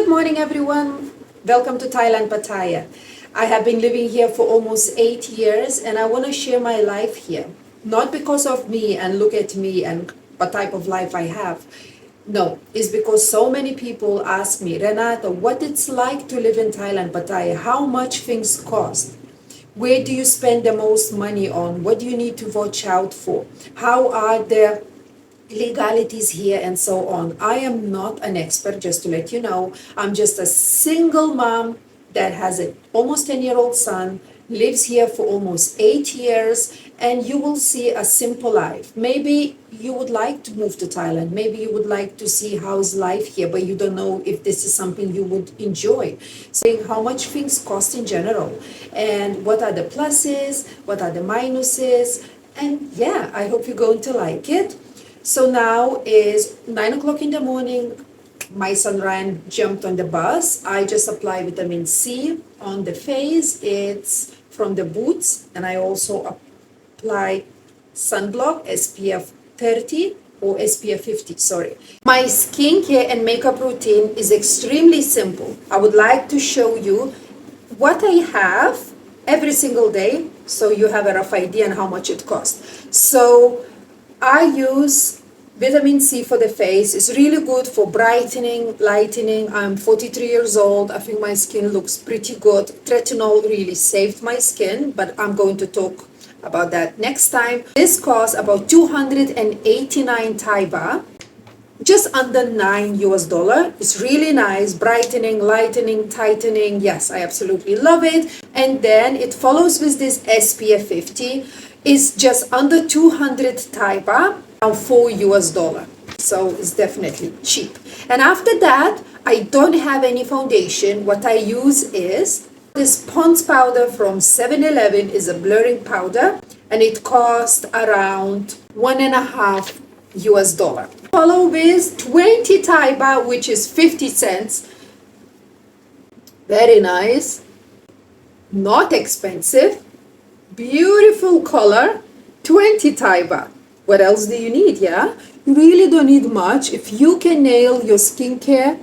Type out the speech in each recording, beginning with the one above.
Good morning, everyone. Welcome to Thailand Pattaya. I have been living here for almost 8 years and I want to share my life here. Not because of me and look at me and what type of life I have. No, it's because so many people ask me, Renata, what it's like to live in Thailand Pattaya, how much things cost. Where do you spend the most money on? What do you need to watch out for? How are the legalities here and so on? I am not an expert, just to let you know. I'm just a single mom that has an almost 10-year-old son, lives here for almost 8 years, and you will see a simple life. Maybe you would like to move to Thailand. Maybe you would like to see how's life here, but you don't know if this is something you would enjoy. So how much things cost in general, and what are the pluses, what are the minuses, and yeah, I hope you're going to like it. So now is 9 o'clock in the morning. My son Ryan jumped on the bus. I just apply vitamin C on the face. It's from the Boots. And I also apply sunblock SPF 30 or SPF 50, sorry. My skincare and makeup routine is extremely simple. I would like to show you what I have every single day so you have a rough idea on how much it costs. So I use vitamin C for the face. It's really good for brightening, lightening. I'm 43 years old. I think my skin looks pretty good. Tretinool really saved my skin, but I'm going to talk about that next time. This costs about 289 Thai baht, just under $9 US. It's really nice, brightening, lightening, tightening. Yes, I absolutely love it. And then it follows with this SPF 50. It's just under 200 Thai baht, now $4 US. So it's definitely cheap. And after that, I don't have any foundation. What I use is this Pond's powder from 7-Eleven. Is a blurring powder, and it costs around $1.5 US. Follow with 20 Thai baht, which is 50 cents. Very nice, not expensive, beautiful color, 20 Thai baht. What else do you need? Yeah, you really don't need much. If you can nail your skincare,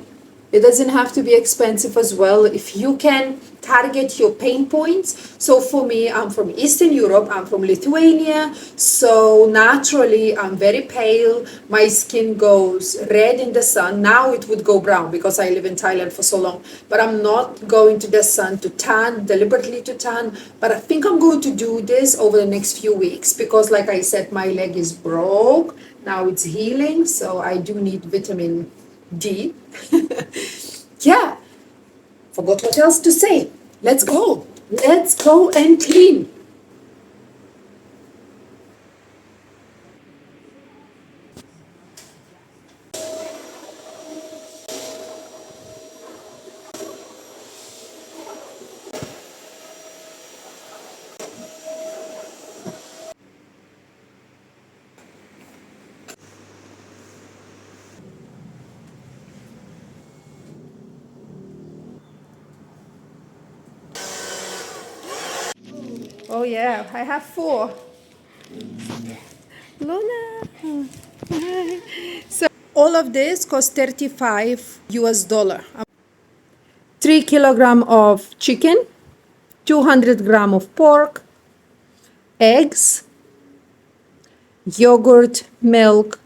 it doesn't have to be expensive as well. If you can target your pain points. So for me, I'm from Eastern Europe. I'm from Lithuania. So naturally, I'm very pale. My skin goes red in the sun. Now it would go brown because I live in Thailand for so long. But I'm not going to the sun to tan, deliberately to tan. But I think I'm going to do this over the next few weeks because, like I said, my leg is broke. Now it's healing. So I do need vitamin D. Yeah. Forgot what else to say. Let's go. Let's go and clean. Oh yeah, I have 4. Luna. So all of this costs 35 US. 3 kilogram of chicken, 200 gram of pork, eggs, yogurt, milk,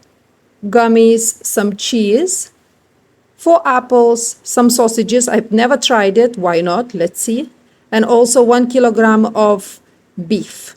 gummies, some cheese, 4 apples, some sausages. I've never tried it. Why not? Let's see. And also 1 kilogram of beef.